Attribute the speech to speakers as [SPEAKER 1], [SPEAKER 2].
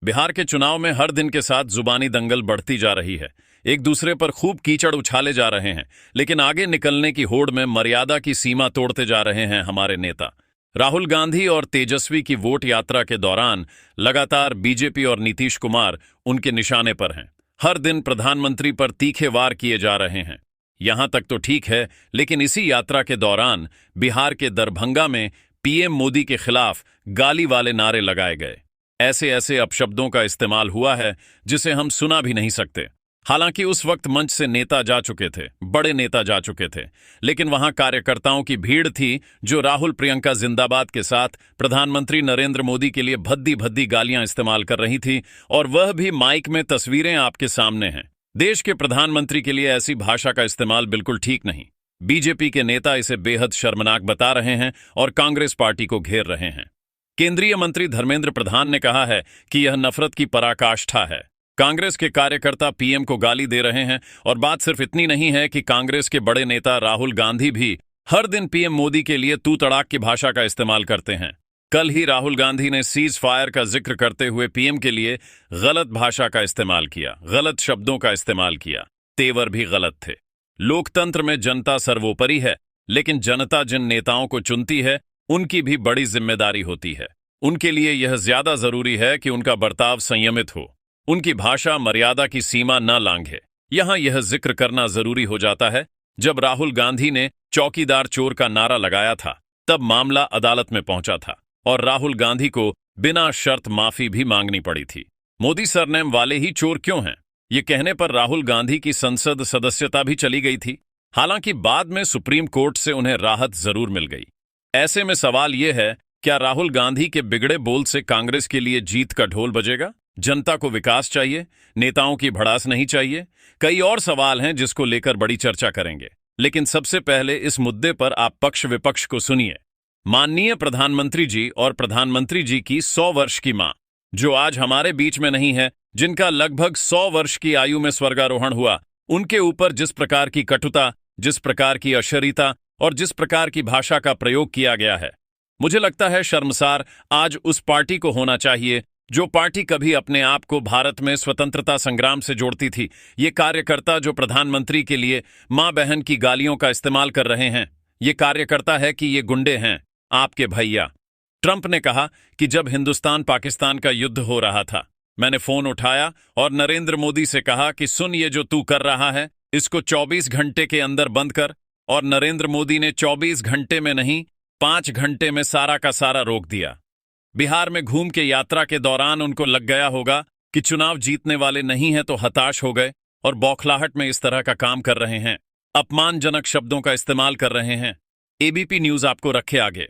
[SPEAKER 1] बिहार के चुनाव में हर दिन के साथ जुबानी दंगल बढ़ती जा रही है। एक दूसरे पर खूब कीचड़ उछाले जा रहे हैं, लेकिन आगे निकलने की होड़ में मर्यादा की सीमा तोड़ते जा रहे हैं हमारे नेता। राहुल गांधी और तेजस्वी की वोट यात्रा के दौरान लगातार बीजेपी और नीतीश कुमार उनके निशाने पर हैं। हर दिन प्रधानमंत्री पर तीखे वार किए जा रहे हैं। यहां तक तो ठीक है, लेकिन इसी यात्रा के दौरान बिहार के दरभंगा में पीएम मोदी के खिलाफ गाली वाले नारे लगाए गए। ऐसे ऐसे अपशब्दों का इस्तेमाल हुआ है जिसे हम सुना भी नहीं सकते। हालांकि उस वक्त मंच से नेता जा चुके थे, बड़े नेता जा चुके थे, लेकिन वहां कार्यकर्ताओं की भीड़ थी जो राहुल प्रियंका जिंदाबाद के साथ प्रधानमंत्री नरेंद्र मोदी के लिए भद्दी भद्दी गालियां इस्तेमाल कर रही थी, और वह भी माइक में। तस्वीरें आपके सामने हैं। देश के प्रधानमंत्री के लिए ऐसी भाषा का इस्तेमाल बिल्कुल ठीक नहीं। बीजेपी के नेता इसे बेहद शर्मनाक बता रहे हैं और कांग्रेस पार्टी को घेर रहे हैं। केंद्रीय मंत्री धर्मेंद्र प्रधान ने कहा है कि यह नफरत की पराकाष्ठा है। कांग्रेस के कार्यकर्ता पीएम को गाली दे रहे हैं, और बात सिर्फ इतनी नहीं है कि कांग्रेस के बड़े नेता राहुल गांधी भी हर दिन पीएम मोदी के लिए तू तड़ाक की भाषा का इस्तेमाल करते हैं। कल ही राहुल गांधी ने सीज फायर का जिक्र करते हुए पीएम के लिए गलत भाषा का इस्तेमाल किया, गलत शब्दों का इस्तेमाल किया। तेवर भी गलत थे। लोकतंत्र में जनता सर्वोपरि है, लेकिन जनता जिन नेताओं को चुनती है उनकी भी बड़ी जिम्मेदारी होती है। उनके लिए यह ज्यादा जरूरी है कि उनका बर्ताव संयमित हो, उनकी भाषा मर्यादा की सीमा न लांघे। यहां यह जिक्र करना जरूरी हो जाता है, जब राहुल गांधी ने चौकीदार चोर का नारा लगाया था, तब मामला अदालत में पहुंचा था और राहुल गांधी को बिना शर्त माफी भी मांगनी पड़ी थी। मोदी सरनेम वाले ही चोर क्यों हैं, ये कहने पर राहुल गांधी की संसद सदस्यता भी चली गई थी। हालांकि बाद में सुप्रीम कोर्ट से उन्हें राहत जरूर मिल गई। ऐसे में सवाल यह है, क्या राहुल गांधी के बिगड़े बोल से कांग्रेस के लिए जीत का ढोल बजेगा? जनता को विकास चाहिए, नेताओं की भड़ास नहीं चाहिए। कई और सवाल हैं जिसको लेकर बड़ी चर्चा करेंगे, लेकिन सबसे पहले इस मुद्दे पर आप पक्ष विपक्ष को सुनिए। माननीय प्रधानमंत्री जी और प्रधानमंत्री जी की 100 वर्ष की मां, जो आज हमारे बीच में नहीं है, जिनका लगभग 100 वर्ष की आयु में स्वर्गारोहण हुआ, उनके ऊपर जिस प्रकार की कटुता, जिस प्रकार की अशरीता और जिस प्रकार की भाषा का प्रयोग किया गया है, मुझे लगता है शर्मसार आज उस पार्टी को होना चाहिए जो पार्टी कभी अपने आप को भारत में स्वतंत्रता संग्राम से जोड़ती थी। ये कार्यकर्ता जो प्रधानमंत्री के लिए मां बहन की गालियों का इस्तेमाल कर रहे हैं, ये कार्यकर्ता है कि ये गुंडे हैं, आपके भैया। ट्रंप ने कहा कि जब हिंदुस्तान पाकिस्तान का युद्ध हो रहा था, मैंने फोन उठाया और नरेंद्र मोदी से कहा कि सुन, ये जो तू कर रहा है इसको 24 घंटे के अंदर बंद कर। और नरेंद्र मोदी ने 24 घंटे में नहीं, 5 घंटे में सारा का सारा रोक दिया। बिहार में घूम के यात्रा के दौरान उनको लग गया होगा कि चुनाव जीतने वाले नहीं हैं, तो हताश हो गए और बौखलाहट में इस तरह का काम कर रहे हैं, अपमानजनक शब्दों का इस्तेमाल कर रहे हैं। एबीपी न्यूज आपको रखे आगे।